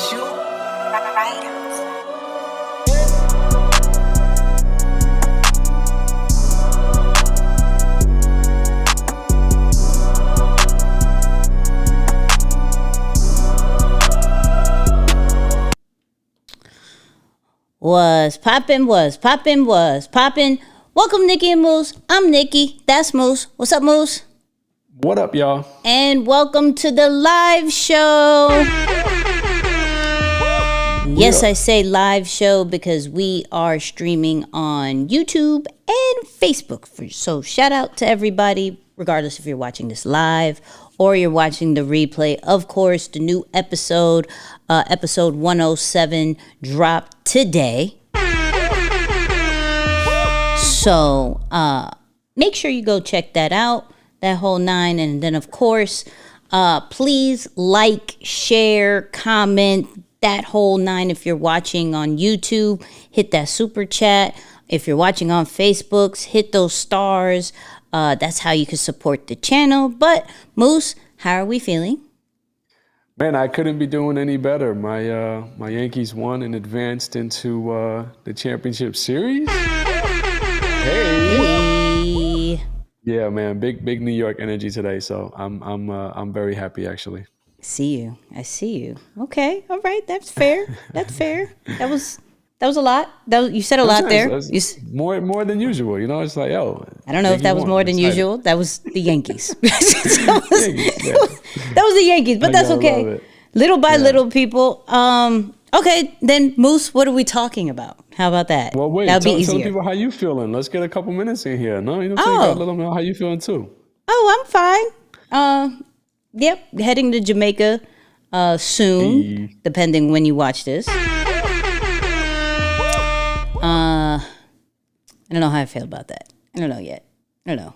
Was poppin', was poppin', was poppin'. Welcome, Nicky and Moose. I'm Nicky. That's Moose. What's up, Moose? What up, y'all? And welcome to the live show. Yes, I say live show because we are streaming on YouTube and Facebook. So shout out to everybody, regardless if you're watching this live or you're watching the replay. Of course, the new episode, episode 107, dropped today. So make sure you go check that out, that whole 9. And then, of course, please like, share, comment, that whole 9. If you're watching on YouTube, hit that super chat. If you're watching on Facebook, hit those stars. That's how you can support the channel. But Moose, how are we feeling? Man, I couldn't be doing any better. My Yankees won and advanced into the championship series. Hey. Yeah, man, big New York energy today. So I'm very happy actually. I see you. Okay, all right, that's fair. That was a lot. You said a lot there. More than usual. You know, it's like, yo. I don't know if that was more than usual. That was the Yankees. That was the Yankees, but that's okay. Little by little, people. Okay, then Moose, what are we talking about? How about that? Well, wait. That'll be easier. Tell people how you feeling. Let's get a couple minutes in here. No, you know, let them know how you feeling too. Oh, I'm fine. Yep, heading to Jamaica soon, depending when you watch this. I don't know how I feel about that. I don't know yet. I don't know.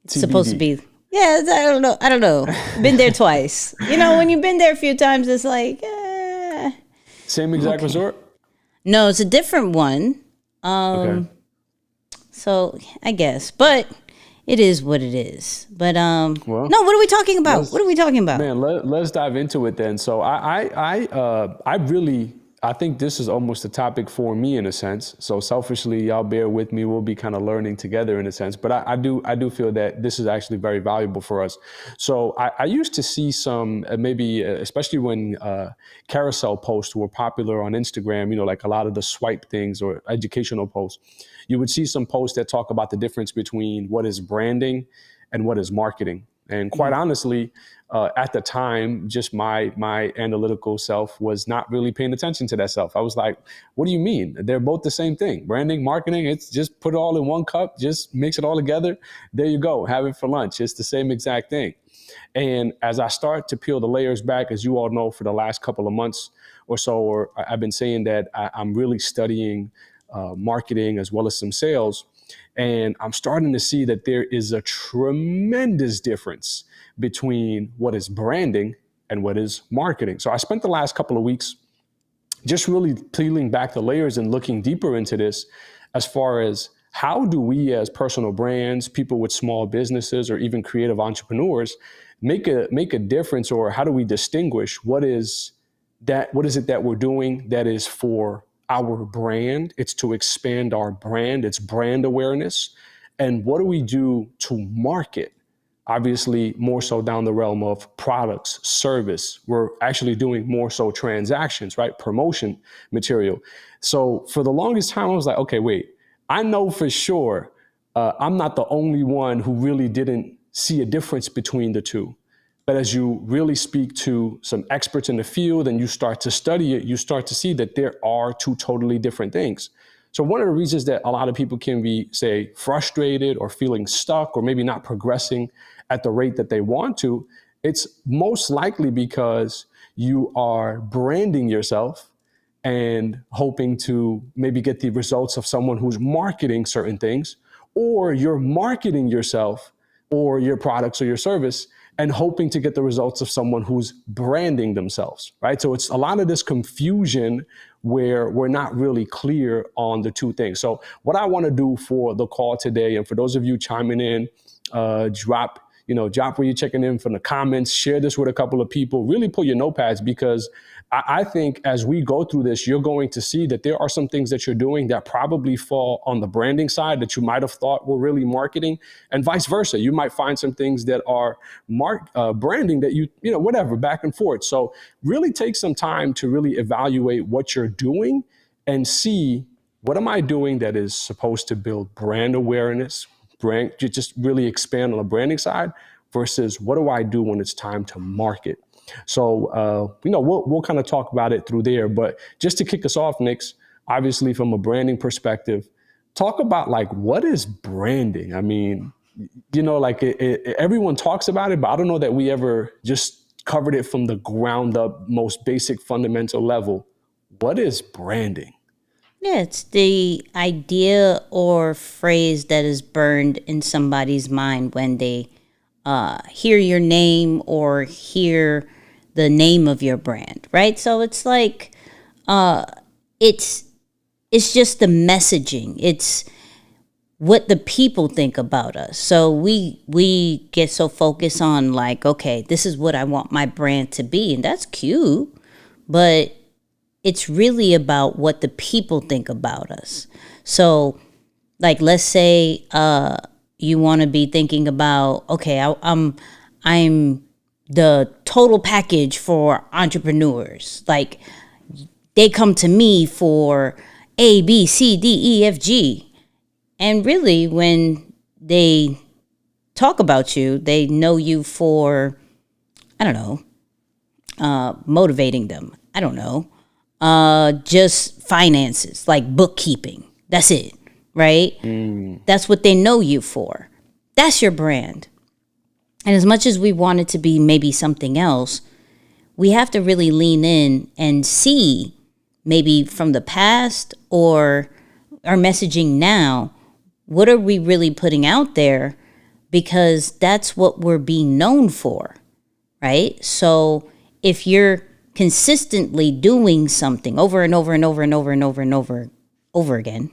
It's TBD. Supposed to be. Yeah, I don't know. Been there twice. You know, when you've been there a few times, it's like. Same exact resort? No, it's a different one. Okay. So I guess, but it is what it is. But no, what are we talking about? Man, let's dive into it then. So I think this is almost a topic for me in a sense. So selfishly, y'all bear with me. We'll be kind of learning together in a sense. But I do feel that this is actually very valuable for us. So I used to see some, maybe especially when carousel posts were popular on Instagram, you know, like a lot of the swipe things or educational posts, you would see some posts that talk about the difference between what is branding and what is marketing. And quite honestly, at the time, just my analytical self was not really paying attention to that self. I was like, what do you mean? They're both the same thing. Branding, marketing, it's just put it all in one cup, just mix it all together. There you go. Have it for lunch. It's the same exact thing. And as I start to peel the layers back, as you all know, for the last couple of months or so, I've been saying that I'm really studying marketing as well as some sales. And I'm starting to see that there is a tremendous difference between what is branding and what is marketing. So I spent the last couple of weeks just really peeling back the layers and looking deeper into this as far as how do we as personal brands, people with small businesses, or even creative entrepreneurs make a difference, or how do we distinguish what is it that we're doing that is for our brand? It's to expand our brand. It's brand awareness. And what do we do to market? Obviously, more so down the realm of products, service. We're actually doing more so transactions, right? Promotion material. So for the longest time, I was like, okay, wait, I know for sure I'm not the only one who really didn't see a difference between the two. But as you really speak to some experts in the field and you start to study it, you start to see that there are two totally different things. So one of the reasons that a lot of people can be, say, frustrated or feeling stuck or maybe not progressing at the rate that they want to, it's most likely because you are branding yourself and hoping to maybe get the results of someone who's marketing certain things, or you're marketing yourself or your products or your service and hoping to get the results of someone who's branding themselves, right? So it's a lot of this confusion where we're not really clear on the two things. So what I want to do for the call today, and for those of you chiming in, drop drop where you're checking in from the comments, share this with a couple of people, really pull your notepads, because I think as we go through this, you're going to see that there are some things that you're doing that probably fall on the branding side that you might have thought were really marketing, and vice versa. You might find some things that are branding that whatever, back and forth. So really take some time to really evaluate what you're doing and see, what am I doing that is supposed to build brand awareness, just really expand on the branding side, versus what do I do when it's time to market? So, we'll kind of talk about it through there. But just to kick us off, Nix, obviously from a branding perspective, talk about like, what is branding? I mean, everyone talks about it, but I don't know that we ever just covered it from the ground up, most basic fundamental level. What is branding? Yeah, it's the idea or phrase that is burned in somebody's mind when they hear your name or hear the name of your brand, right? So it's like it's just the messaging. It's what the people think about us. So we get so focused on like, okay, this is what I want my brand to be, and that's cute, but it's really about what the people think about us. So, like, let's say you want to be thinking about, okay, I'm the total package for entrepreneurs. Like, they come to me for A, B, C, D, E, F, G. And really, when they talk about you, they know you for, I don't know, motivating them. I don't know. Just finances, like bookkeeping. That's it, right? That's what they know you for. That's your brand. And as much as we want it to be maybe something else, we have to really lean in and see, maybe from the past or our messaging now, what are we really putting out there? Because that's what we're being known for, right? So if you're consistently doing something over and over and over and over and over and over again,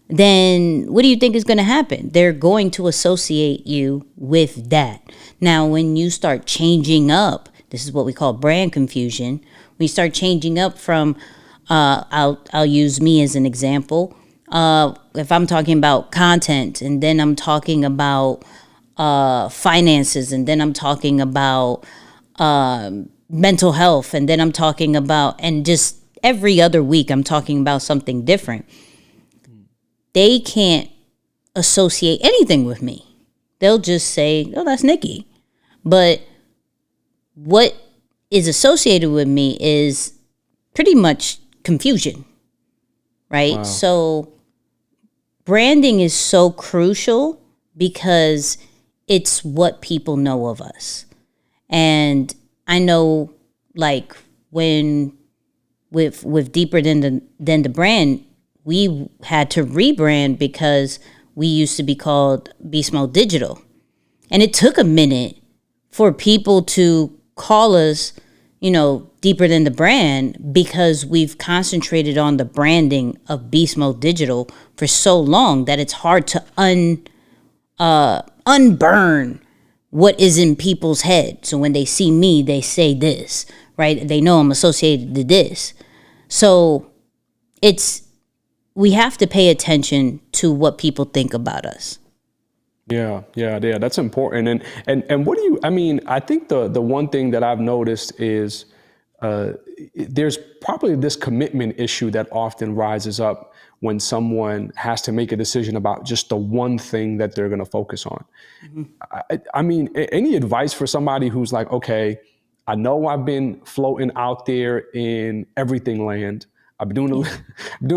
then what do you think is going to happen? They're going to associate you with that. Now, when you start changing up, this is what we call brand confusion. When you start changing up from, I'll use me as an example. If I'm talking about content, and then I'm talking about finances, and then I'm talking about mental health, and then I'm talking about, and just every other week I'm talking about something different, they can't associate anything with me. They'll just say, oh, that's Nicky. But what is associated with me is pretty much confusion, right? Wow. So branding is so crucial because it's what people know of us. And I know, like, when with Deeper Than the Brand, we had to rebrand because we used to be called Beast Mode Digital. And it took a minute for people to call us, Deeper Than the Brand, because we've concentrated on the branding of Beast Mode Digital for so long that it's hard to unburn what is in people's head. So when they see me, they say this, right? They know I'm associated to this. So we have to pay attention to what people think about us. Yeah. That's important. And what do you, I think the one thing that I've noticed is there's probably this commitment issue that often rises up when someone has to make a decision about just the one thing that they're going to focus on. Mm-hmm. Any advice for somebody who's like, okay, I know I've been floating out there in everything land. I've been doing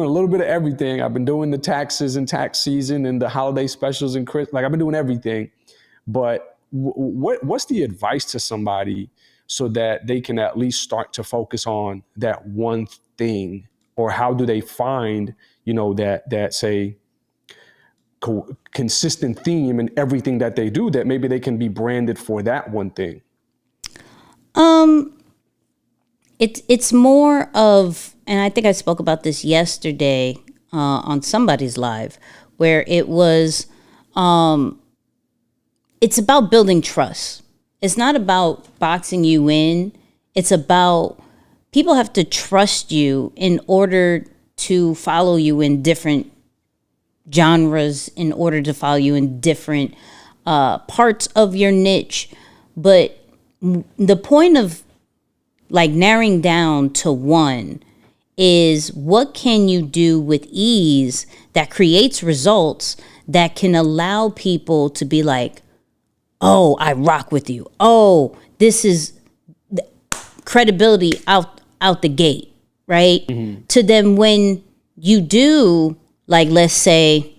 a little bit of everything. I've been doing the taxes and tax season and the holiday specials and I've been doing everything. But what's the advice to somebody so that they can at least start to focus on that one thing? Or how do they find, that say consistent theme in everything that they do, that maybe they can be branded for that one thing? It's more of, and I think I spoke about this yesterday on somebody's live, where it was, it's about building trust. It's not about boxing you in. It's about people have to trust you in order to follow you in different genres, in order to follow you in different parts of your niche. But the point of like narrowing down to one is what can you do with ease that creates results that can allow people to be like, oh, I rock with you. Oh, this is credibility out the gate, right? Mm-hmm. To them when you do, like, let's say,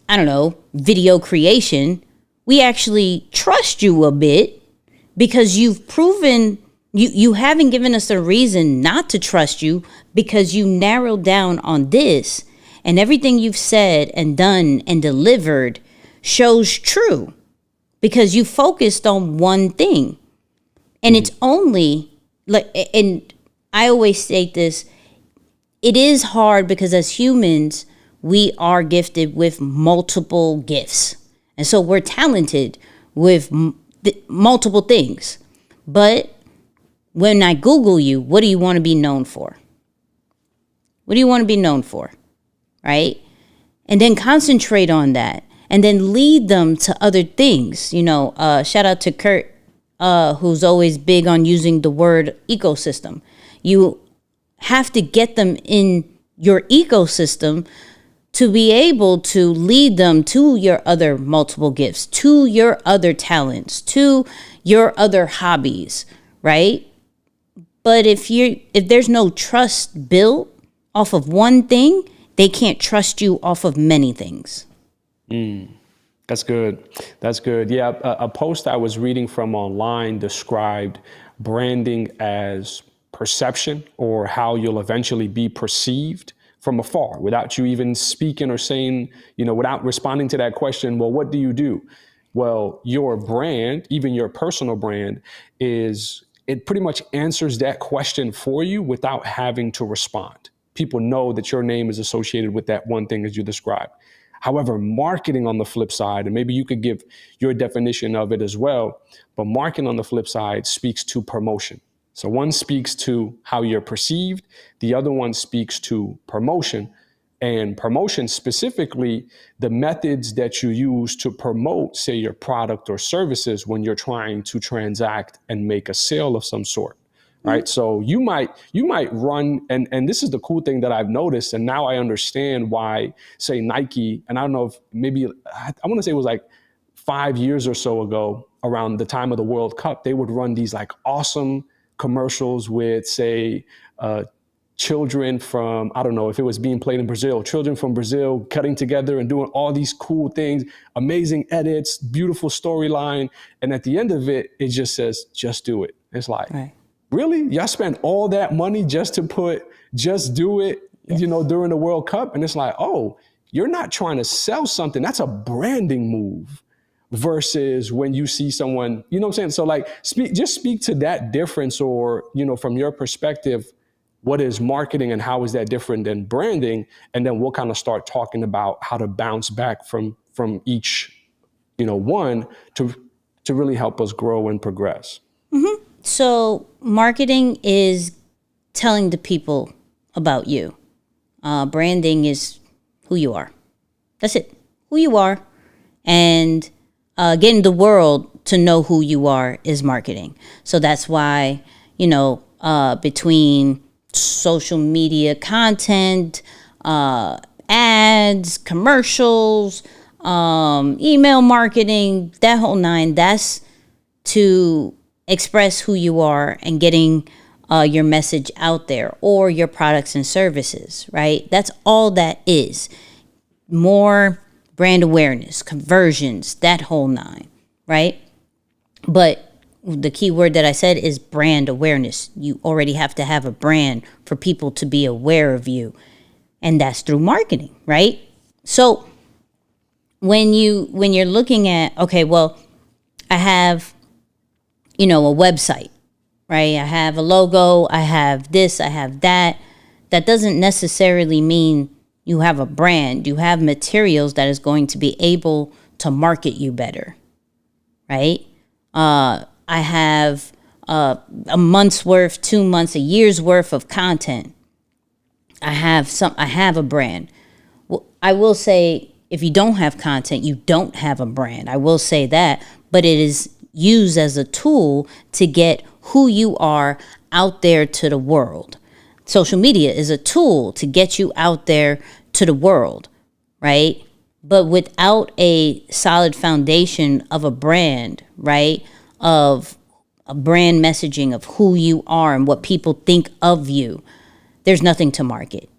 I don't know, video creation, we actually trust you a bit because you've proven you haven't given us a reason not to trust you because you narrowed down on this and everything you've said and done and delivered shows true because you focused on one thing. And it's only like, and I always state this, it is hard because as humans, we are gifted with multiple gifts. And so we're talented with multiple things. But when I Google you, what do you want to be known for? What do you want to be known for? Right? And then concentrate on that and then lead them to other things. You know, shout out to Kurt, who's always big on using the word ecosystem. You have to get them in your ecosystem to be able to lead them to your other multiple gifts, to your other talents, to your other hobbies, right? But if there's no trust built off of one thing, they can't trust you off of many things. That's good. That's good. Yeah, a post I was reading from online described branding as perception, or how you'll eventually be perceived from afar without you even speaking or saying, without responding to that question, well, what do you do? Well, your brand, even your personal brand, it pretty much answers that question for you without having to respond. People know that your name is associated with that one thing as you described. However, marketing on the flip side, and maybe you could give your definition of it as well, but marketing on the flip side speaks to promotion. So one speaks to how you're perceived, the other one speaks to promotion. And promotion, specifically the methods that you use to promote, say, your product or services when you're trying to transact and make a sale of some sort, right? Mm-hmm. So you might run, and this is the cool thing that I've noticed, and now I understand why, say, Nike, and I don't know if maybe, I want to say it was like 5 years or so ago, around the time of the World Cup, they would run these like awesome commercials with, say, children from, I don't know if it was being played in Brazil, children from Brazil cutting together and doing all these cool things, amazing edits, beautiful storyline. And at the end of it, it just says, just do it. It's like, right. Really? Y'all spent all that money just to put, just do it, yes, during the World Cup? And it's like, oh, you're not trying to sell something. That's a branding move. Versus when you see someone, you know what I'm saying? So like, speak to that difference, or, from your perspective, what is marketing and how is that different than branding? And then we'll kind of start talking about how to bounce back from each, one to really help us grow and progress. Mm-hmm. So marketing is telling the people about you. Branding is who you are. That's it. Who you are. And getting the world to know who you are is marketing. So that's why, between social media content, ads, commercials, email marketing, that whole nine, that's to express who you are and getting your message out there, or your products and services, right? That's all that is. More brand awareness, conversions, that whole nine, right? But the key word that I said is brand awareness. You already have to have a brand for people to be aware of you. And that's through marketing, right? So when you're looking at, okay, well, I have, a website, right? I have a logo, I have this, I have that. That doesn't necessarily mean you have a brand. You have materials that is going to be able to market you better, right? I have a month's worth, 2 months, a year's worth of content. I have a brand. Well, I will say if you don't have content, you don't have a brand. I will say that, but it is used as a tool to get who you are out there to the world. Social media is a tool to get you out there to the world, right? But without a solid foundation of a brand, right? Of a brand messaging of who you are and what people think of you, there's nothing to market.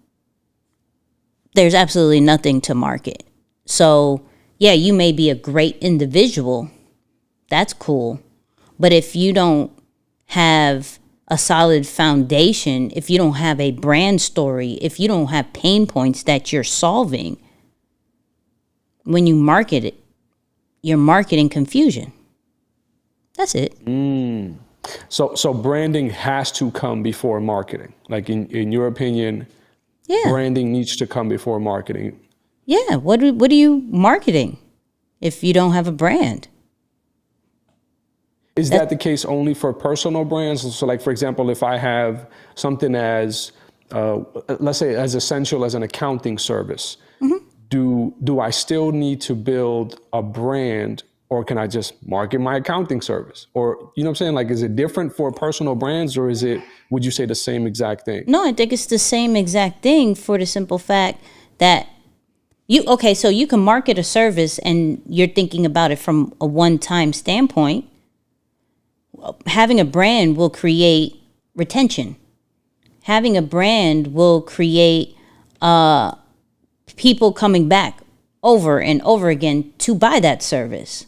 There's absolutely nothing to market. So, yeah, you may be a great individual. That's cool. But if you don't have a solid foundation, if you don't have a brand story, if you don't have pain points that you're solving, when you market it, you're marketing confusion. That's it. So branding has to come before marketing. Like in your opinion, Yeah. branding needs to come before marketing. Yeah. What are you marketing if you don't have a brand? Is that the case only for personal brands? So like, for example, if I have something as, let's say as essential as an accounting service, do I still need to build a brand, or can I just market my accounting service? Or, you know what I'm saying? Like, is it different for personal brands, or would you say the same exact thing? No, I think it's the same exact thing for the simple fact that so you can market a service and you're thinking about it from a one-time standpoint. Having a brand will create retention. Having a brand will create people coming back over and over again to buy that service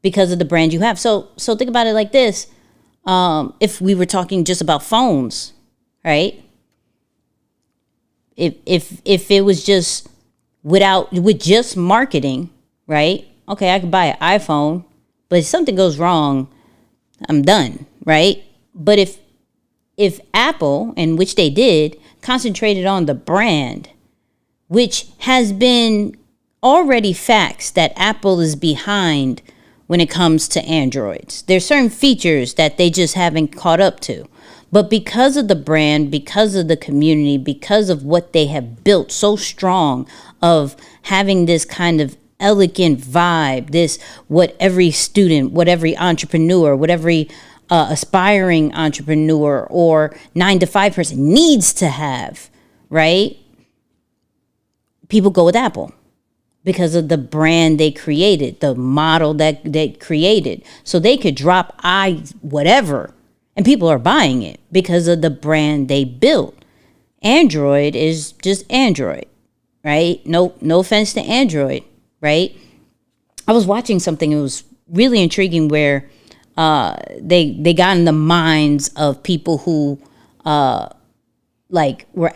because of the brand you have. So think about it like this. If we were talking just about phones, right? If it was just with just marketing, right? Okay, I could buy an iPhone, but if something goes wrong, I'm done, right? But if Apple, and which they did, concentrated on the brand, which has been already facts that Apple is behind when it comes to Androids. There's certain features that they just haven't caught up to. But because of the brand, because of the community, because of what they have built so strong of having this kind of elegant vibe, this what every student, what every entrepreneur, what every aspiring entrepreneur or 9-to-5 person needs to have, right? People go with Apple because of the brand they created, the model that they created. So they could drop whatever, and people are buying it because of the brand they built. Android is just Android, right? No offense to Android, right? I was watching something, it was really intriguing, where they got in the minds of people who were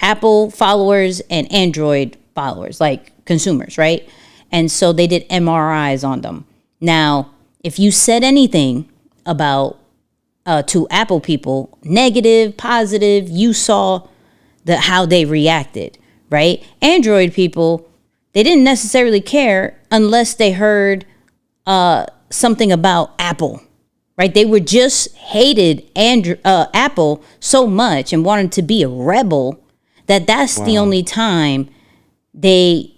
Apple followers and Android followers, like consumers, right? And so they did MRIs on them. Now, if you said anything about to Apple people, negative, positive, you saw how they reacted, right? Android people, they didn't necessarily care unless they heard something about Apple, right? They were just hated Apple so much and wanted to be a rebel that's the only time they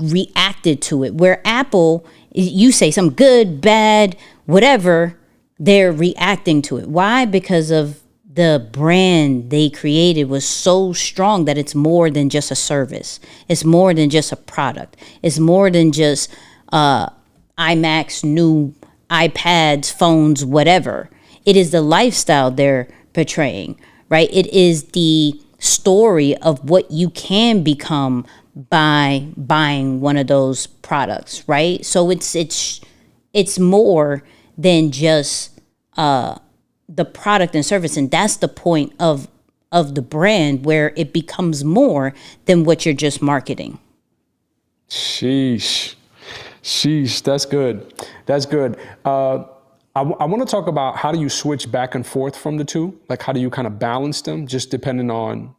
reacted to it. Where Apple, you say some good, bad, whatever, they're reacting to it. Why? Because of the brand they created was so strong that it's more than just a service. It's more than just a product. It's more than just iMacs, new iPads, phones, whatever. It is the lifestyle they're portraying, right? It is the story of what you can become by buying one of those products, right? So it's more than just the product and service, and that's the point of the brand, where it becomes more than what you're just marketing. Sheesh, that's good. That's good. I want to talk about how do you switch back and forth from the two? Like, how do you kind of balance them, just depending on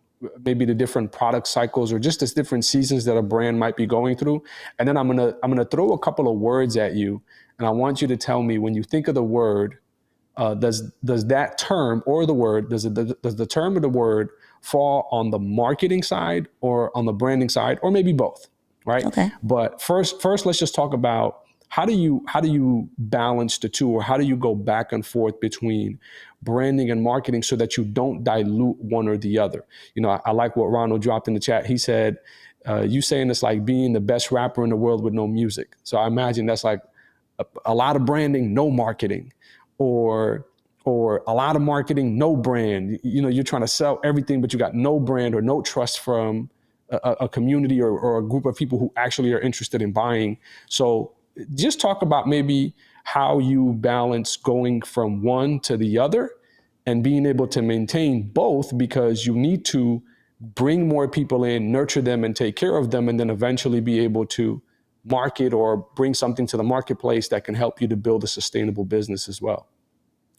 maybe the different product cycles or just as different seasons that a brand might be going through? And then I'm gonna throw a couple of words at you, And I want you to tell me, when you think of the word, does that term or the word, does the term or the word fall on the marketing side or on the branding side, or maybe both, right? Okay. But first, let's just talk about how do you balance the two, or how do you go back and forth between branding and marketing so that you don't dilute one or the other? You know, I like what Ronald dropped in the chat. He said, you saying it's like being the best rapper in the world with no music. So I imagine that's like a lot of branding, no marketing, or a lot of marketing, no brand. You know, you're trying to sell everything, but you got no brand or no trust from a community or a group of people who actually are interested in buying. So just talk about maybe how you balance going from one to the other and being able to maintain both, because you need to bring more people in, nurture them, and take care of them, and then eventually be able to market or bring something to the marketplace that can help you to build a sustainable business as well.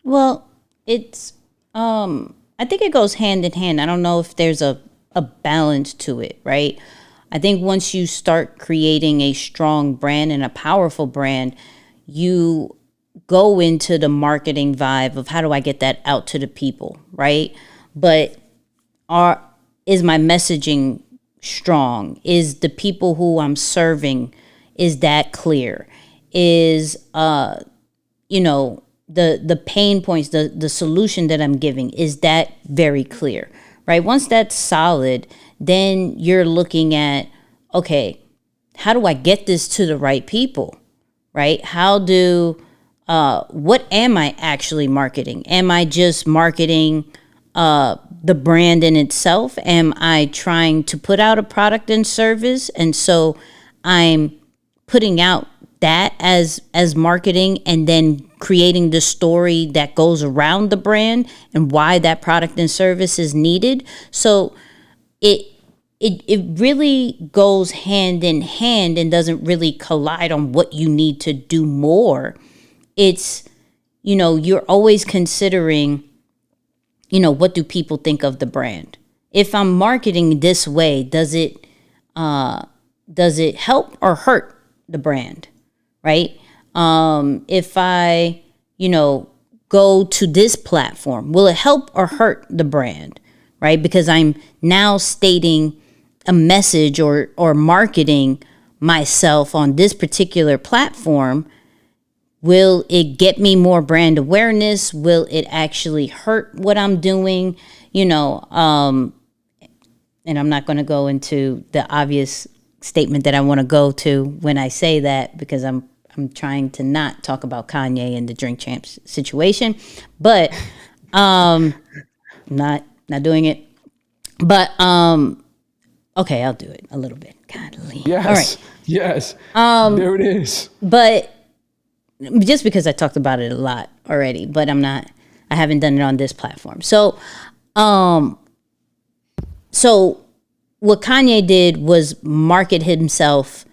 Well, it's I think it goes hand in hand. I don't know if there's a balance to it, right? I think once you start creating a strong brand and a powerful brand, you go into the marketing vibe of how do I get that out to the people, right? But is my messaging strong? Is the people who I'm serving, is that clear? Is you know, the pain points, the solution that I'm giving, is that very clear, right? Once that's solid, then you're looking at, okay, how do I get this to the right people, right? What am I actually marketing? Am I just marketing the brand in itself? Am I trying to put out a product and service? And so I'm putting out that as marketing, and then creating the story that goes around the brand and why that product and service is needed. So it really goes hand in hand and doesn't really collide on what you need to do more. It's, you know, you're always considering, you know, what do people think of the brand? If I'm marketing this way, does it help or hurt the brand? Right? If I, you know, go to this platform, will it help or hurt the brand? Right? Because I'm now stating a message or marketing myself on this particular platform. Will it get me more brand awareness? Will it actually hurt what I'm doing? You know, and I'm not going to go into the obvious statement that I want to go to when I say that, because I'm trying to not talk about Kanye and the Drink Champs situation, but not doing it. But okay, I'll do it a little bit. Godly. Yes. All right. Yes. There it is. But just because I talked about it a lot already, but I haven't done it on this platform. So what Kanye did was market himself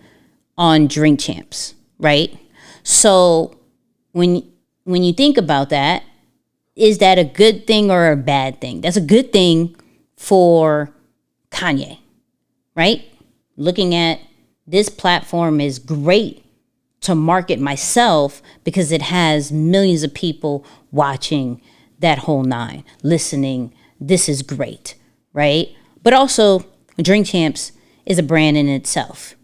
on Drink Champs, right? So when you think about that, is that a good thing or a bad thing? That's a good thing for Kanye, right? Looking at this platform is great to market myself because it has millions of people watching that whole nine, listening. This is great, right? But also, Drink Champs is a brand in itself.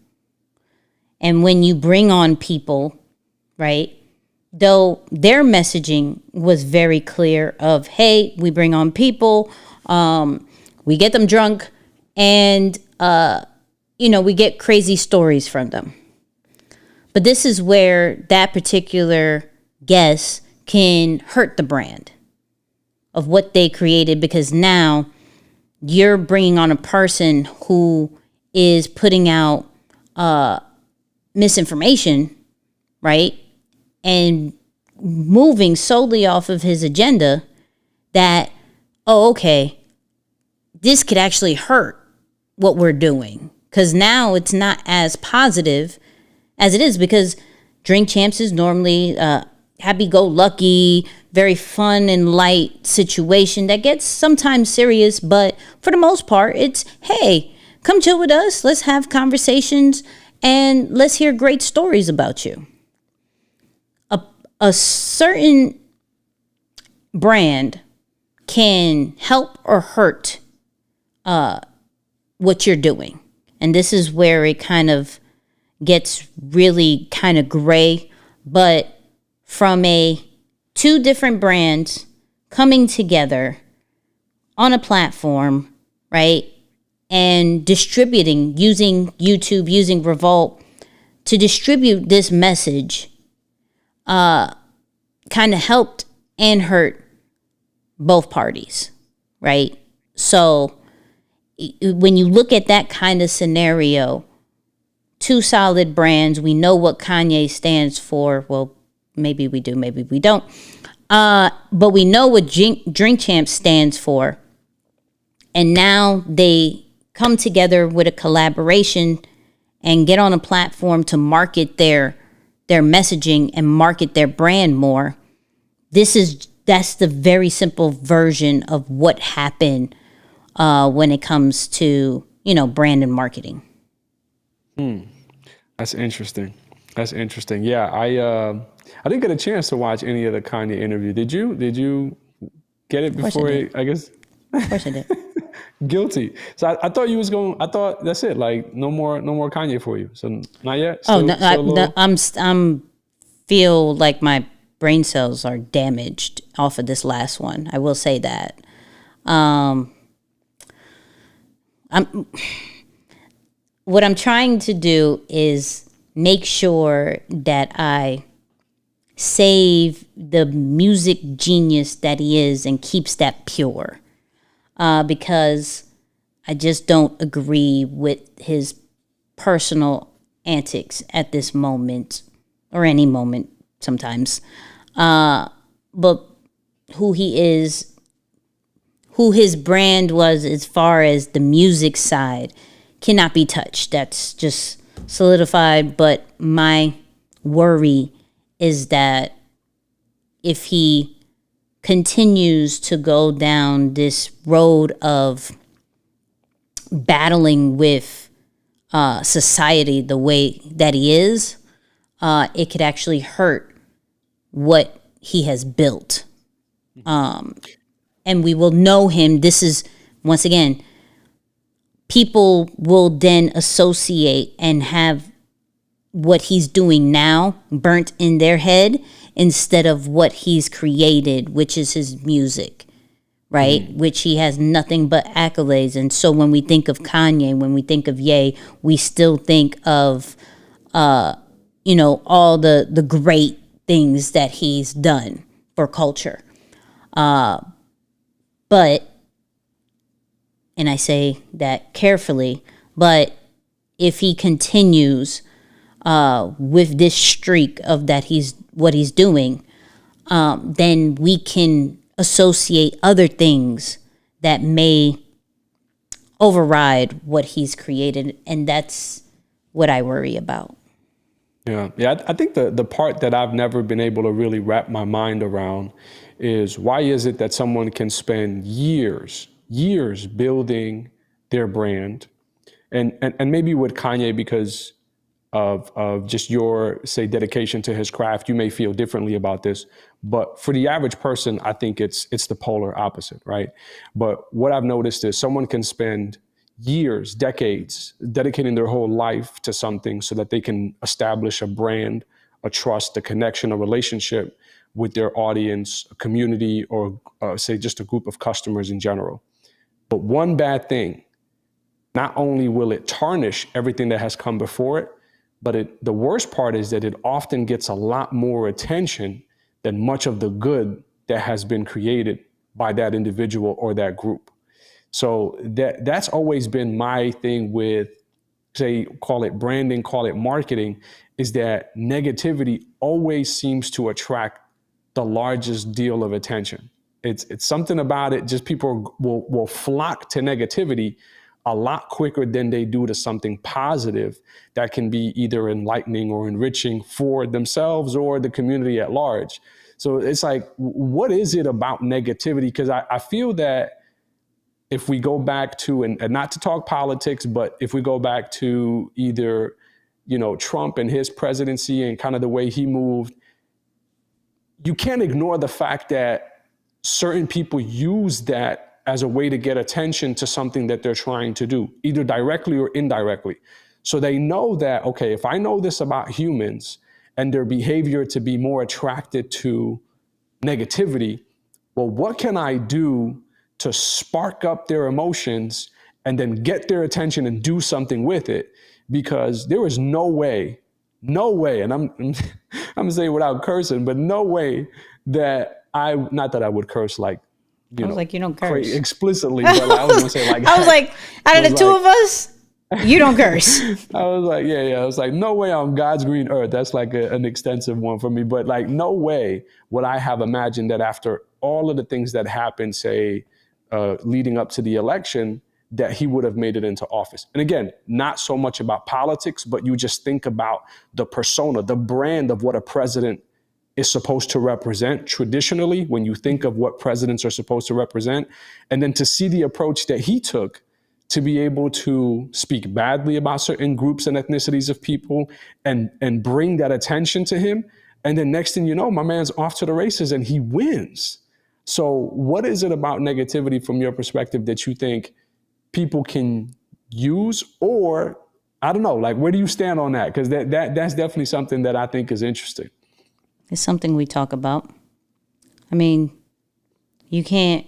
And when you bring on people, right, though their messaging was very clear of, hey, we bring on people, we get them drunk, and, we get crazy stories from them. But this is where that particular guest can hurt the brand of what they created, because now you're bringing on a person who is putting out misinformation, right? And moving solely off of his agenda that, oh, okay, this could actually hurt what we're doing. Because now it's not as positive as it is, because Drink Champs is normally happy-go-lucky, very fun and light situation that gets sometimes serious, but for the most part, it's, hey, come chill with us, let's have conversations, and let's hear great stories about you. a certain brand can help or hurt what you're doing. And this is where it kind of gets really kind of gray. But from two different brands coming together on a platform, right? And distributing, using YouTube, using Revolt to distribute this message, kind of helped and hurt both parties, right? So when you look at that kind of scenario, two solid brands, we know what Kanye stands for. Well, maybe we do, maybe we don't. But we know what Drink Champs stands for. And now they come together with a collaboration and get on a platform to market their messaging and market their brand more. That's the very simple version of what happened when it comes to, brand and marketing. That's interesting. Yeah, I didn't get a chance to watch any of the Kanye interview. Did you? Did you get it before? I guess. Of course I did. Guilty. So I thought you was going. I thought that's it. Like no more Kanye for you. So not yet. I'm feel like my brain cells are damaged off of this last one. I will say that. What I'm trying to do is make sure that I save the music genius that he is and keeps that pure. Because I just don't agree with his personal antics at this moment, or any moment sometimes. But who he is, who his brand was as far as the music side, cannot be touched. That's just solidified. But my worry is that if he continues to go down this road of battling with society the way that he is, it could actually hurt what he has built. And we will know him. This is, once again, people will then associate and have what he's doing now burnt in their head instead of what he's created, which is his music, right? Which he has nothing but accolades. And so when we think of Kanye, when we think of Ye, we still think of, all the great things that he's done for culture. But, and I say that carefully, but if he continues with this streak of that what he's doing, then we can associate other things that may override what he's created, and that's what I worry about. Yeah. I think the part that I've never been able to really wrap my mind around is why is it that someone can spend years building their brand, and maybe with Kanye because of just your, say, dedication to his craft, you may feel differently about this. But for the average person, I think it's the polar opposite, right? But what I've noticed is someone can spend years, decades, dedicating their whole life to something so that they can establish a brand, a trust, a connection, a relationship with their audience, a community, or say just a group of customers in general. But one bad thing, not only will it tarnish everything that has come before it, but the worst part is that it often gets a lot more attention than much of the good that has been created by that individual or that group. So that's always been my thing with, say, call it branding, call it marketing, is that negativity always seems to attract the largest deal of attention. It's something about it, just people will flock to negativity a lot quicker than they do to something positive that can be either enlightening or enriching for themselves or the community at large. So it's like, what is it about negativity? Because I feel that if we go back to, and not to talk politics, but if we go back to either, Trump and his presidency and kind of the way he moved, you can't ignore the fact that certain people use that as a way to get attention to something that they're trying to do, either directly or indirectly. So they know that, okay, if I know this about humans and their behavior to be more attracted to negativity, well, what can I do to spark up their emotions and then get their attention and do something with it? Because there is no way, and I'm saying without cursing, but no way that not that I would curse like, I was like, you don't curse explicitly, but I was gonna say like, I was like, out of the two of us, you don't curse. I was like, yeah. I was like, no way on God's green earth. That's like an extensive one for me. But like, no way would I have imagined that after all of the things that happened, say, leading up to the election, that he would have made it into office. And again, not so much about politics, but you just think about the persona, the brand of what a president is supposed to represent traditionally when you think of what presidents are supposed to represent. And then to see the approach that he took to be able to speak badly about certain groups and ethnicities of people and bring that attention to him. And then next thing you know, my man's off to the races and he wins. So what is it about negativity from your perspective that you think people can use? Or I don't know, like, where do you stand on that? Because that's definitely something that I think is interesting. It's something we talk about. I mean, you can't,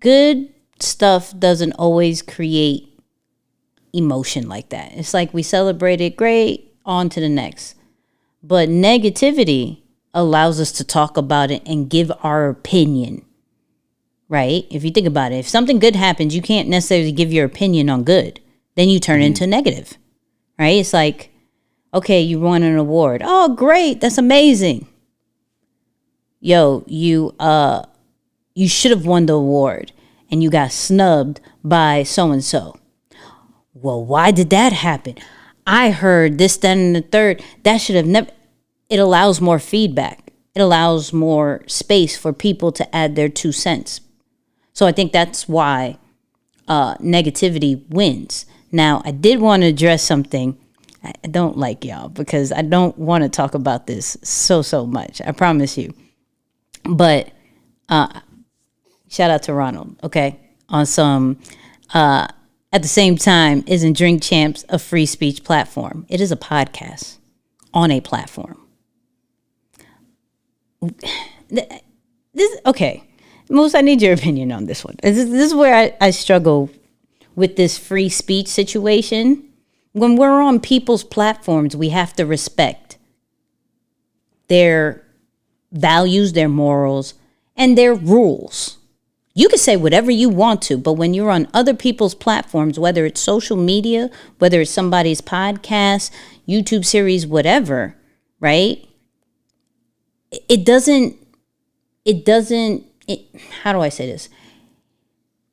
good stuff doesn't always create emotion like that. It's like we celebrated, great, on to the next. But negativity allows us to talk about it and give our opinion, right? If you think about it, if something good happens, you can't necessarily give your opinion on good. Then you turn into negative, right? It's like, okay, you won an award. Oh, great, that's amazing. Yo, you should have won the award and you got snubbed by so-and-so. Well, why did that happen? I heard this, that, and the third. That should have never. It allows more feedback. It allows more space for people to add their 2 cents. So I think that's why negativity wins. Now, I did want to address something. I don't like y'all because I don't want to talk about this so much. I promise you. But shout out to Ronald, okay? On some, at the same time, isn't Drink Champs a free speech platform? It is a podcast on a platform. Okay. Moose, I need your opinion on this one. This is where I struggle with this free speech situation. When we're on people's platforms, we have to respect their values, their morals, and their rules. You can say whatever you want to, but when you're on other people's platforms, whether it's social media, whether it's somebody's podcast, YouTube series, whatever, right? How do I say this?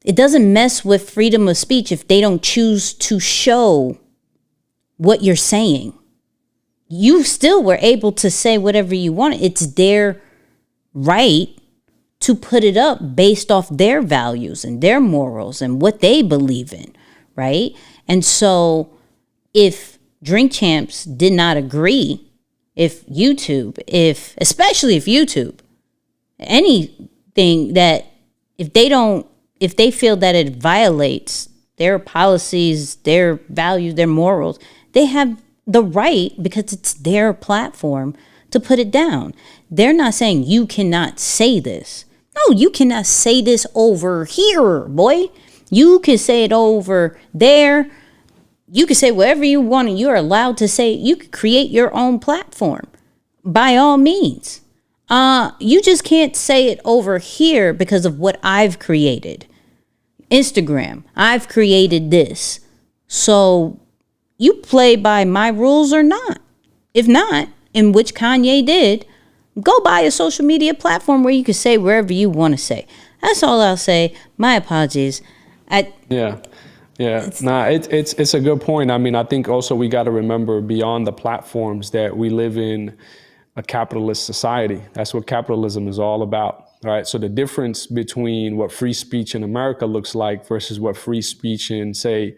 It doesn't mess with freedom of speech if they don't choose to show what you're saying. You still were able to say whatever you want. It's their right to put it up based off their values and their morals and what they believe in, right? And so if Drink Champs did not agree, especially if YouTube, anything that if they feel that it violates their policies, their values, their morals, they have the right, because it's their platform, to put it down. They're not saying you cannot say this. No, you cannot say this over here, boy. You can say it over there. You can say whatever you want, and you're allowed to say. You can create your own platform by all means. You just can't say it over here because of what I've created. Instagram, I've created this. So you play by my rules or not. If not, in which Kanye did, go buy a social media platform where you can say wherever you want to say. That's all I'll say. My apologies. Yeah. It's a good point. I mean, I think also we got to remember beyond the platforms that we live in a capitalist society. That's what capitalism is all about, right? So the difference between what free speech in America looks like versus what free speech in, say,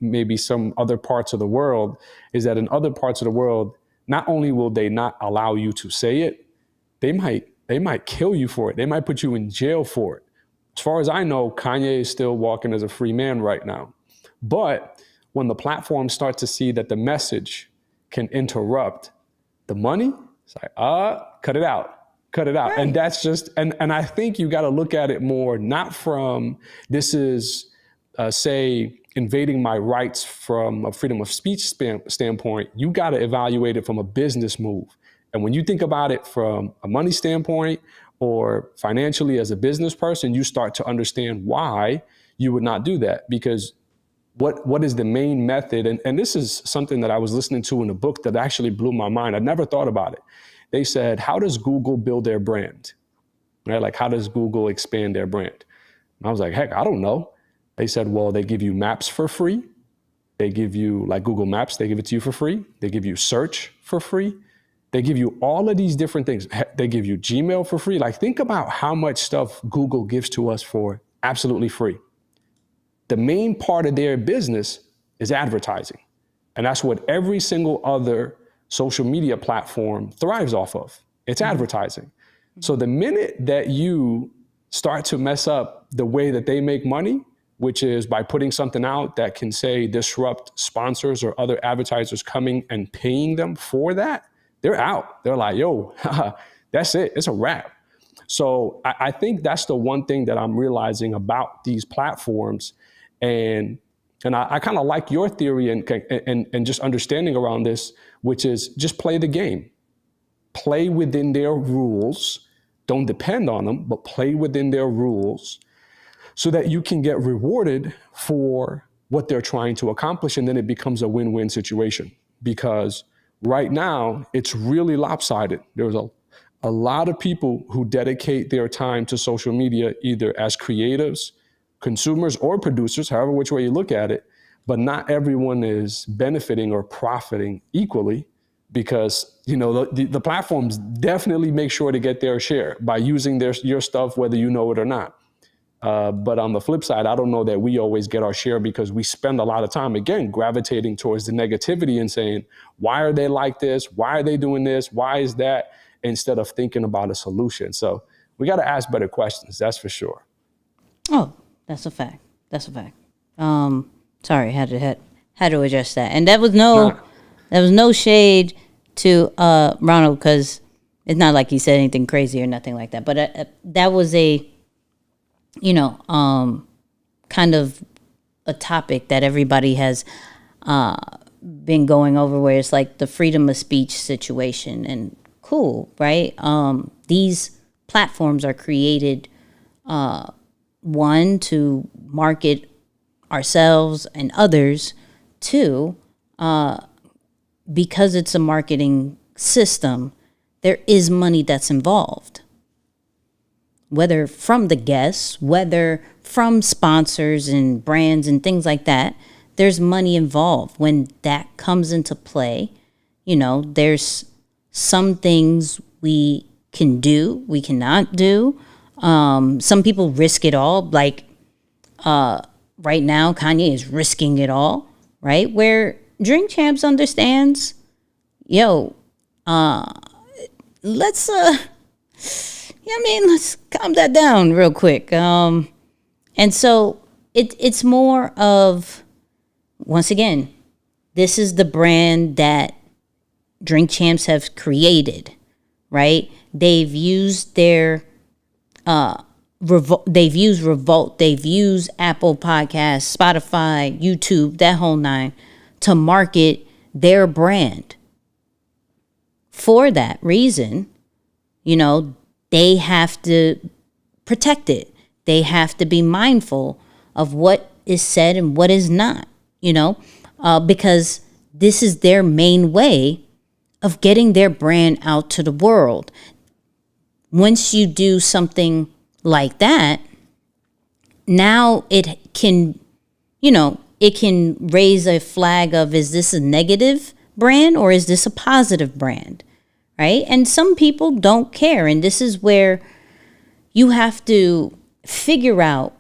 maybe some other parts of the world, is that in other parts of the world, not only will they not allow you to say it, they might kill you for it. They might put you in jail for it. As far as I know, Kanye is still walking as a free man right now. But when the platforms start to see that the message can interrupt the money, it's like, cut it out. Cut it out. Right. And that's just, and I think you got to look at it more, not from this is, say, invading my rights from a freedom of speech standpoint. You got to evaluate it from a business move. And when you think about it from a money standpoint or financially as a business person, you start to understand why you would not do that. Because what is the main method? And this is something that I was listening to in a book that actually blew my mind. I never thought about it. They said, how does Google build their brand? Right? Like, how does Google expand their brand? And I was like, heck, I don't know. They said, well, they give you maps for free. They give you, like Google Maps, they give it to you for free. They give you search for free. They give you all of these different things. They give you Gmail for free. Like, think about how much stuff Google gives to us for absolutely free. The main part of their business is advertising. And that's what every single other social media platform thrives off of. It's advertising. So the minute that you start to mess up the way that they make money, which is by putting something out that can, say, disrupt sponsors or other advertisers coming and paying them for that, they're out. They're like, yo, that's it. It's a wrap. So I think that's the one thing that I'm realizing about these platforms. And I kind of like your theory and just understanding around this, which is just play the game. Play within their rules. Don't depend on them, but play within their rules so that you can get rewarded for what they're trying to accomplish. And then it becomes a win-win situation, because right now it's really lopsided. There's a lot of people who dedicate their time to social media, either as creatives, consumers, or producers, however which way you look at it, but not everyone is benefiting or profiting equally, because the platforms definitely make sure to get their share by using your stuff, whether you know it or not. But on the flip side, I don't know that we always get our share, because we spend a lot of time, again, gravitating towards the negativity and saying, why are they like this? Why are they doing this? Why is that? Instead of thinking about a solution. So we got to ask better questions. That's for sure. Oh, that's a fact. That's a fact. Sorry, had to address that. And that was no shade to Ronald, because it's not like he said anything crazy or nothing like that. But that was a, kind of a topic that everybody has been going over, where it's like the freedom of speech situation. And cool, right? These platforms are created, one, to market ourselves and others, two, because it's a marketing system, there is money that's involved. Whether from the guests, whether from sponsors and brands and things like that, there's money involved. When that comes into play, there's some things we can do, we cannot do. Some people risk it all. Like right now, Kanye is risking it all, right? Where Drink Champs understands, let's calm that down real quick. And so it's more of, once again, this is the brand that Drink Champs have created, right? They've used their they've used Revolt, they've used Apple Podcasts, Spotify, YouTube, that whole nine, to market their brand. For that reason, they have to protect it. They have to be mindful of what is said and what is not, because this is their main way of getting their brand out to the world. Once you do something like that, now it can, it can raise a flag of, is this a negative brand or is this a positive brand, right? And some people don't care. And this is where you have to figure out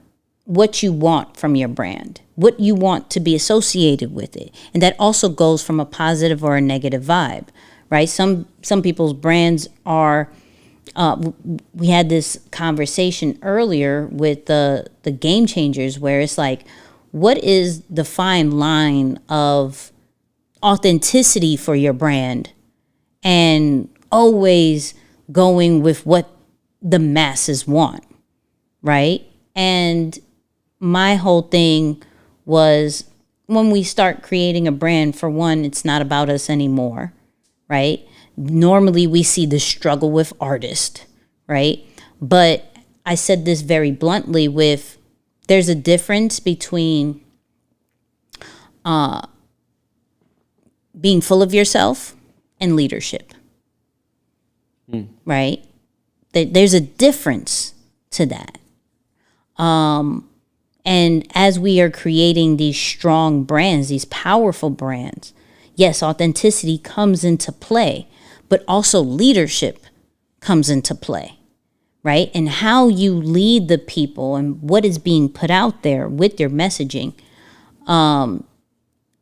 what you want from your brand, what you want to be associated with it. And that also goes from a positive or a negative vibe, right? Some people's brands are. We had this conversation earlier with the game changers, where it's like, what is the fine line of authenticity for your brand and always going with what the masses want, right? And my whole thing was, when we start creating a brand, for one, it's not about us anymore, right? Normally we see the struggle with artists, right? But I said this very bluntly, with there's a difference between being full of yourself and leadership, right? There's a difference to that. And as we are creating these strong brands, these powerful brands, yes, authenticity comes into play, but also leadership comes into play, right? And how you lead the people and what is being put out there with your messaging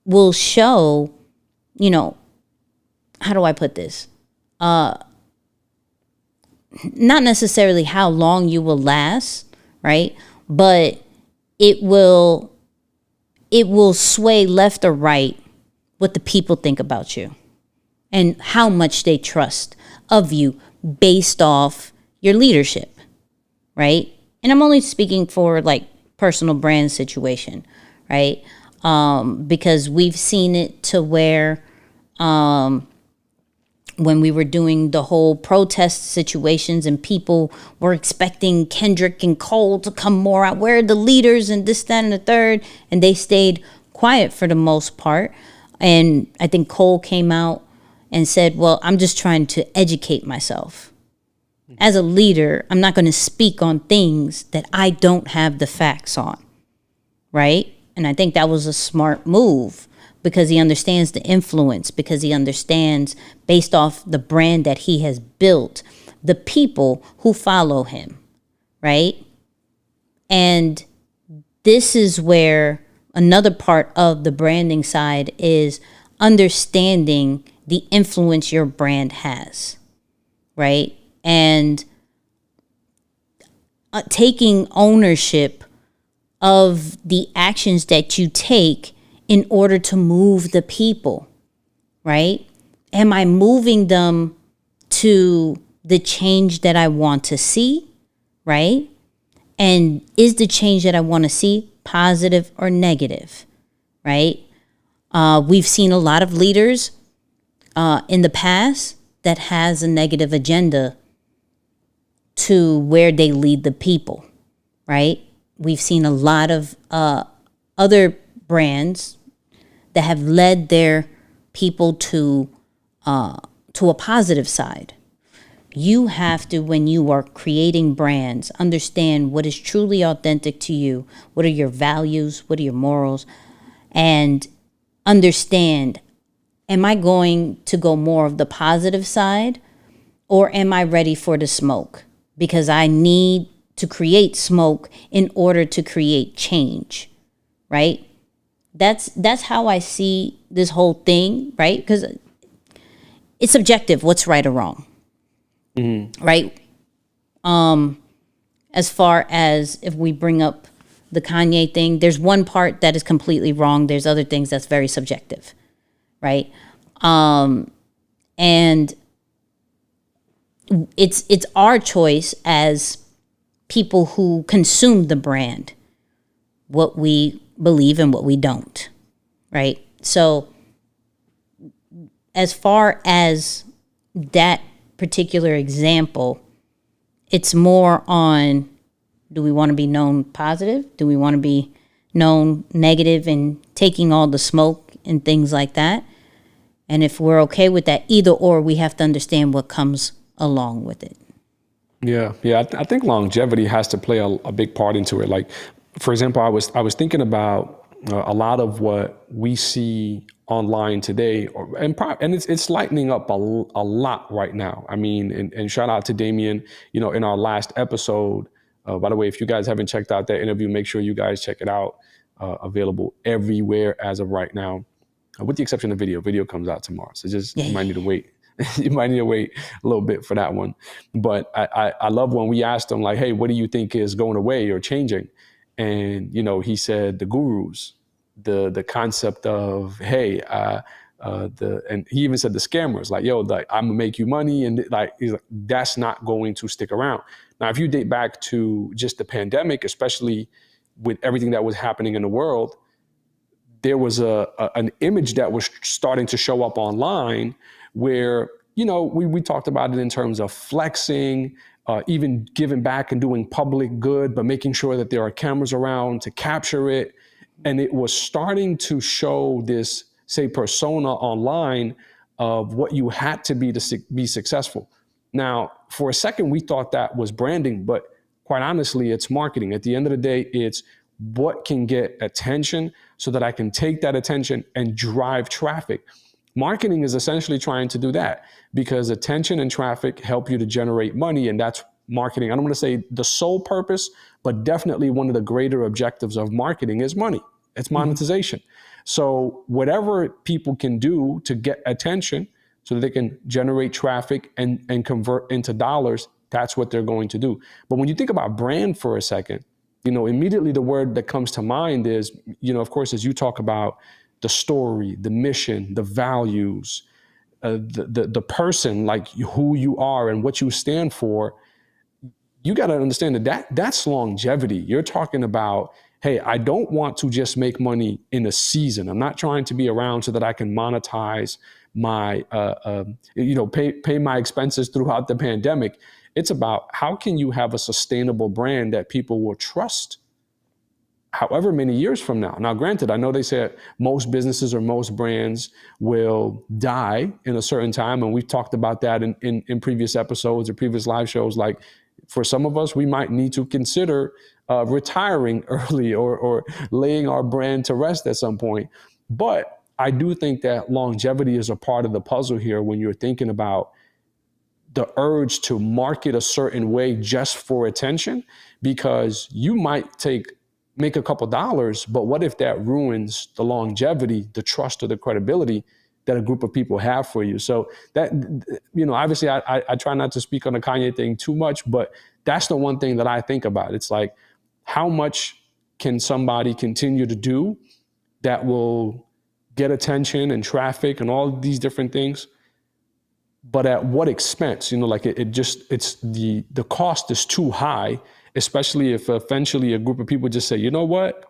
will show, how do I put this? Not necessarily how long you will last, right? But it will sway left or right what the people think about you and how much they trust of you based off your leadership, right? And I'm only speaking for like personal brand situation, right? Because we've seen it to where when we were doing the whole protest situations and people were expecting Kendrick and Cole to come more out, where are the leaders and this, that, and the third, and they stayed quiet for the most part. And I think Cole came out and said, well, I'm just trying to educate myself. As a leader, I'm not going to speak on things that I don't have the facts on, right? And I think that was a smart move, because he understands the influence, because he understands, based off the brand that he has built, the people who follow him, right? And this is where another part of the branding side is understanding the influence your brand has, right? And taking ownership of the actions that you take in order to move the people, right? Am I moving them to the change that I want to see, right? And is the change that I want to see positive or negative, right? We've seen a lot of leaders in the past that has a negative agenda to where they lead the people, right? We've seen a lot of other brands that have led their people to a positive side. You have to, when you are creating brands, understand what is truly authentic to you. What are your values? What are your morals? And understand, am I going to go more of the positive side, or am I ready for the smoke? Because I need to create smoke in order to create change, right? That's how I see this whole thing, right? Because it's subjective, what's right or wrong, right? As far as if we bring up the Kanye thing, there's one part that is completely wrong. There's other things that's very subjective, right? And it's our choice as people who consume the brand, what we believe and what we don't, right? So as far as that particular example, it's more on, do we want to be known positive? Do we want to be known negative and taking all the smoke and things like that? And if we're okay with that, either or, we have to understand what comes along with it. Yeah. I think longevity has to play a big part into it. Like, for example, I was thinking about a lot of what we see online today, and it's lightening up a lot right now. I mean, and shout out to Damien, in our last episode. By the way, if you guys haven't checked out that interview, make sure you guys check it out. Available everywhere as of right now, with the exception of video. Video comes out tomorrow, so just you might need to wait You might need to wait a little bit for that one. But I love when we asked him, like, hey, what do you think is going away or changing? And, he said the gurus, the concept of, hey, and he even said the scammers, like, yo, like, I'm gonna make you money. And like, he's like, that's not going to stick around. Now, if you date back to just the pandemic, especially with everything that was happening in the world, there was an image that was starting to show up online where, we talked about it in terms of flexing, even giving back and doing public good, but making sure that there are cameras around to capture it. And it was starting to show this, say, persona online of what you had to be be successful. Now, for a second, we thought that was branding, but quite honestly, it's marketing. At the end of the day, it's what can get attention so that I can take that attention and drive traffic. Marketing is essentially trying to do that because attention and traffic help you to generate money, and that's marketing. I don't want to say the sole purpose, but definitely one of the greater objectives of marketing is money. It's monetization. So whatever people can do to get attention so that they can generate traffic and convert into dollars, that's what they're going to do. But when you think about brand for a second, immediately the word that comes to mind is, of course, as you talk about the story, the mission, the values, the person, like who you are and what you stand for, you got to understand that's longevity. You're talking about, hey, I don't want to just make money in a season. I'm not trying to be around so that I can monetize my, pay my expenses throughout the pandemic. It's about how can you have a sustainable brand that people will trust however many years from now. Now, granted, I know they said most businesses or most brands will die in a certain time. And we've talked about that in previous episodes or previous live shows. Like for some of us, we might need to consider retiring early or laying our brand to rest at some point. But I do think that longevity is a part of the puzzle here when you're thinking about the urge to market a certain way just for attention, because you might make a couple dollars, but what if that ruins the longevity, the trust, or the credibility that a group of people have for you? So that, obviously I try not to speak on the Kanye thing too much, but that's the one thing that I think about. It's like, how much can somebody continue to do that will get attention and traffic and all these different things, but at what expense? It's the cost is too high, especially if eventually a group of people just say, you know what,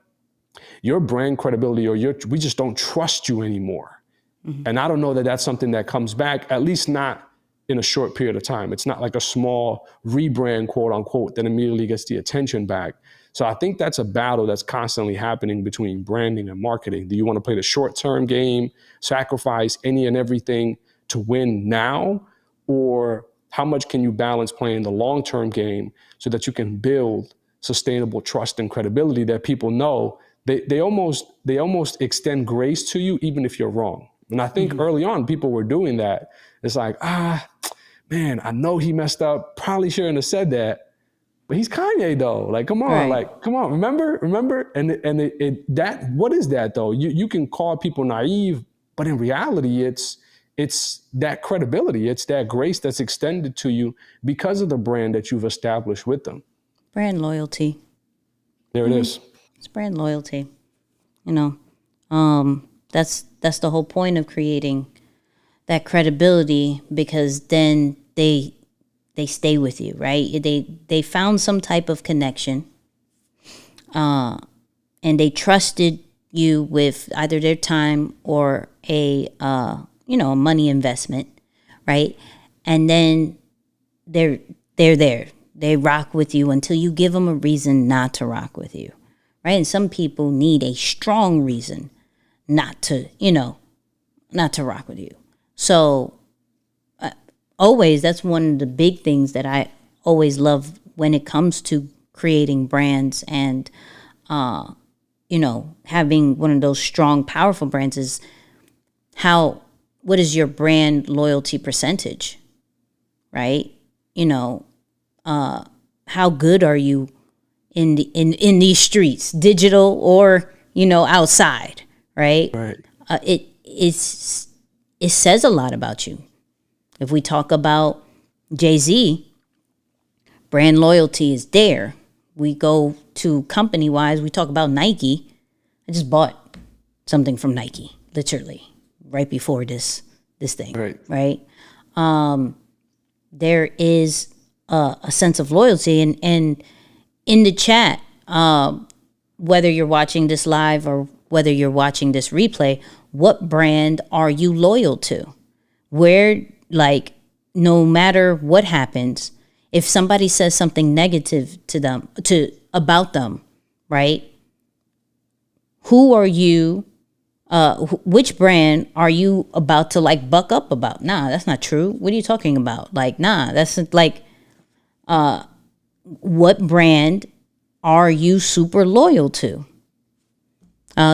your brand credibility or we just don't trust you anymore. Mm-hmm. And I don't know that that's something that comes back, at least not in a short period of time. It's not like a small rebrand, quote unquote, that immediately gets the attention back. So I think that's a battle that's constantly happening between branding and marketing. Do you want to play the short-term game, sacrifice any and everything to win now? Or how much can you balance playing the long-term game so that you can build sustainable trust and credibility that people know they almost extend grace to you even if you're wrong? And I think early on people were doing that. It's like, man, I know he messed up. Probably shouldn't have said that. But he's Kanye though. Like, come on, right. Like, come on, remember? And that, what is that though? You can call people naive, but in reality, it's that credibility. It's that grace that's extended to you because of the brand that you've established with them. Brand loyalty. There it is. It's brand loyalty. That's the whole point of creating that credibility, because then they stay with you, right? They found some type of connection, and they trusted you with either their time or a money investment, right? And then they're there. They rock with you until you give them a reason not to rock with you, right? And some people need a strong reason not to rock with you. So always, that's one of the big things that I always love when it comes to creating brands and, having one of those strong, powerful brands is what is your brand loyalty percentage, right? How good are you in these streets, digital or, outside, right? Right. It says a lot about you. If we talk about Jay-Z, brand loyalty is there. We go to company wise, we talk about Nike. I just bought something from Nike, literally, right before this thing. Right. There is a sense of loyalty, and in the chat, whether you're watching this live or whether you're watching this replay, what brand are you loyal to? Where, like, no matter what happens, if somebody says something negative about them, right? Who are you? Which brand are you about to like buck up about? Nah, that's not true. What are you talking about? Like, nah, that's like, what brand are you super loyal to?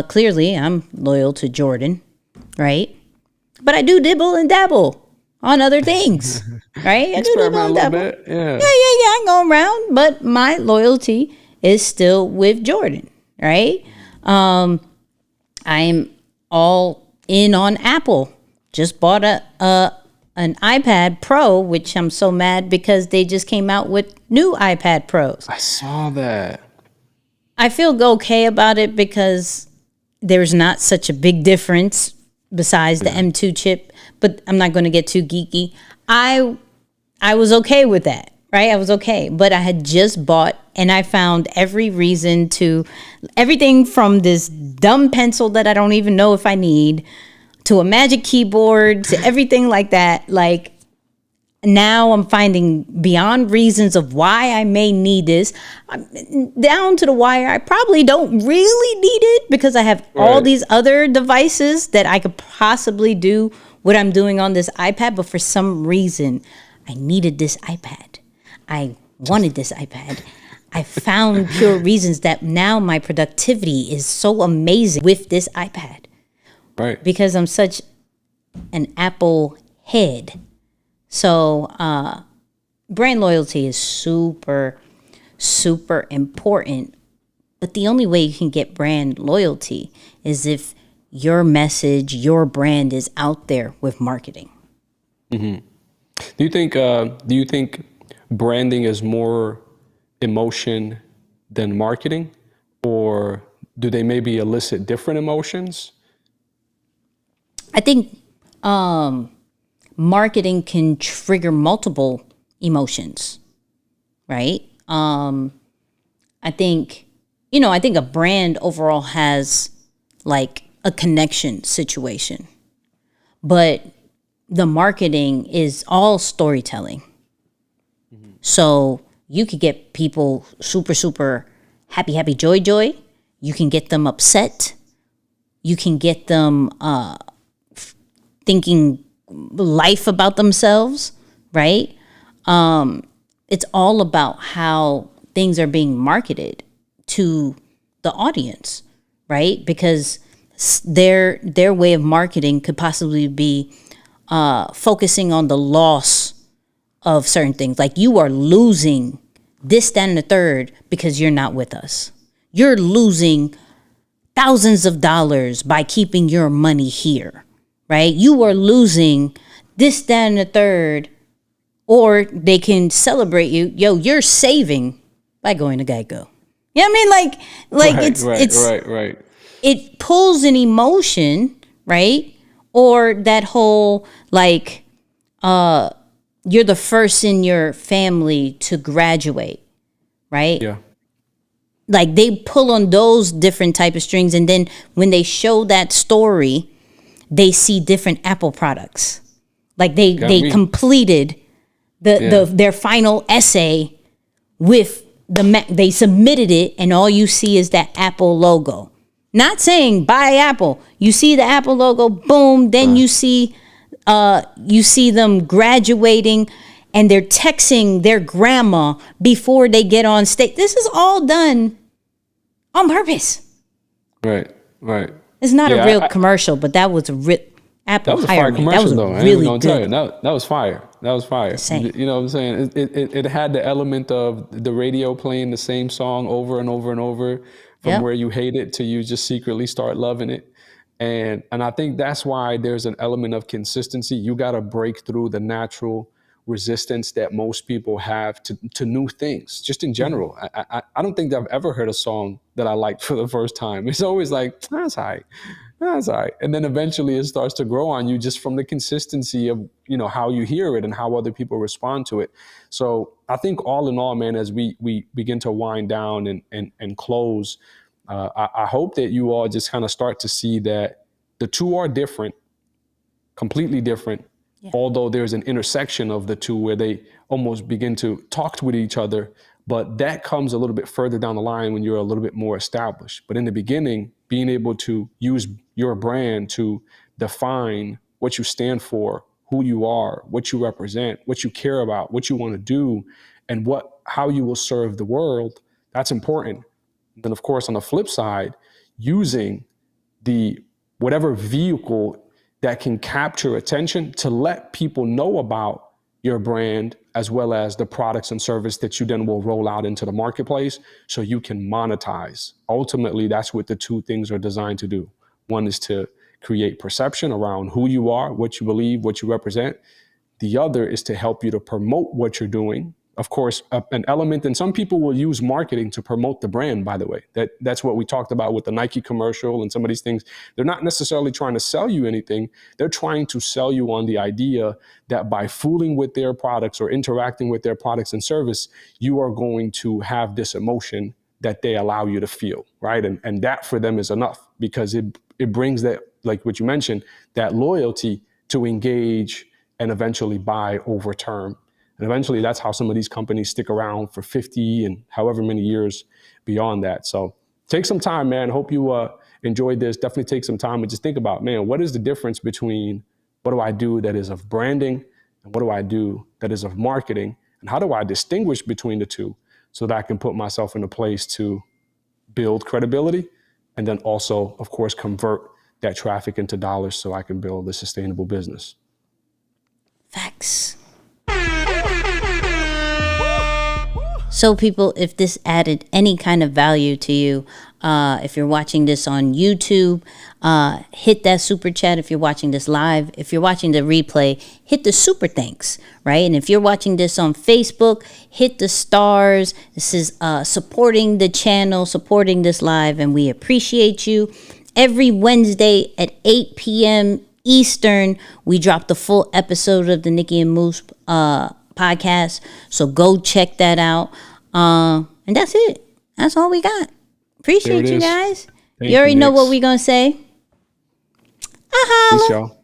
Clearly, I'm loyal to Jordan, right? But I do dibble and dabble on other things, right? I do dibble and dabble. Yeah. I'm going around, but my loyalty is still with Jordan, right? I'm all in on Apple. Just bought an iPad Pro, which I'm so mad because they just came out with new iPad Pros. I saw that. I feel okay about it because there's not such a big difference besides the M2 chip, but I'm not going to get too geeky. I was okay with that, right? I was okay, but I had just bought, and I found everything from this dumb pencil that I don't even know if I need, to a magic keyboard, to everything like that. Like, now I'm finding beyond reasons of why I may need this, down to the wire I probably don't really need it because I have all these other devices that I could possibly do what I'm doing on this iPad. But for some reason, I needed this iPad. I wanted this iPad. I found pure reasons that now my productivity is so amazing with this iPad. Right. Because I'm such an Apple head. So brand loyalty is super, super important. But the only way you can get brand loyalty is if your message, your brand is out there with marketing. Mm-hmm. Do you think branding is more emotion than marketing, or do they maybe elicit different emotions? I think marketing can trigger multiple emotions, right? I think a brand overall has like a connection situation, but the marketing is all storytelling. Mm-hmm. So you could get people super, super happy, happy, joy, joy. You can get them upset. You can get them thinking life about themselves, right? It's all about how things are being marketed to the audience, right? Because their way of marketing could possibly be focusing on the loss of certain things. Like, you are losing this, that, and the third because you're not with us. You're losing thousands of dollars by keeping your money here, right? You are losing this, that, and the third. Or they can celebrate you. Yo, you're saving by going to Geico. You know what I mean? Right. It pulls an emotion, right? Or that whole, like, you're the first in your family to graduate, right? Yeah. Like, they pull on those different type of strings. And then when they show that story, they see different Apple products. Like, they completed their final essay with they submitted it, and all you see is that Apple logo. Not saying buy Apple. You see the Apple logo, boom. Then you see them graduating, and they're texting their grandma before they get on stage. This is all done on purpose. Right. It's not a real commercial, but that was a Apple. That was a fire commercial, that was though. Really, I ain't gonna tell you. good. That was fire. That was fire. Insane. You know what I'm saying? It had the element of the radio playing the same song over and over and over, from where you hate it to you just secretly start loving it. And I think that's why there's an element of consistency. You got to break through the natural resistance that most people have to new things, just in general. I don't think I've ever heard a song that I liked for the first time. It's always like, that's all right. That's all right. And then eventually it starts to grow on you just from the consistency of, how you hear it and how other people respond to it. So I think all in all, man, as we begin to wind down and close, I hope that you all just kind of start to see that the two are different, completely different, although there's an intersection of the two where they almost begin to talk with each other. But that comes a little bit further down the line when you're a little bit more established. But in the beginning, being able to use your brand to define what you stand for, who you are, what you represent, what you care about, what you want to do, and how you will serve the world, that's important. Then, of course, on the flip side, using the whatever vehicle that can capture attention to let people know about your brand, as well as the products and service that you then will roll out into the marketplace so you can monetize. Ultimately, that's what the two things are designed to do. One is to create perception around who you are, what you believe, what you represent. The other is to help you to promote what you're doing. Of course, an element, and some people will use marketing to promote the brand, by the way. That's what we talked about with the Nike commercial and some of these things. They're not necessarily trying to sell you anything. They're trying to sell you on the idea that by fooling with their products or interacting with their products and service, you are going to have this emotion that they allow you to feel, right? And that for them is enough, because it brings that, like what you mentioned, that loyalty to engage and eventually buy over term. And eventually that's how some of these companies stick around for 50 and however many years beyond that. So take some time, man. Hope you enjoyed this. Definitely take some time and just think about, man, what is the difference between what do I do that is of branding and what do I do that is of marketing? And how do I distinguish between the two so that I can put myself in a place to build credibility and then also, of course, convert that traffic into dollars so I can build a sustainable business. Facts. So people, if this added any kind of value to you, if you're watching this on YouTube, hit that super chat. If you're watching this live, if you're watching the replay, hit the super thanks, right? And if you're watching this on Facebook, hit the stars. This is supporting the channel, supporting this live, and we appreciate you. Every Wednesday at 8 p.m. Eastern, we drop the full episode of the Nicky and Moose podcast. So go check that out. And that's it. That's all we got. Appreciate you guys. You already know what we're going to say. Peace, y'all.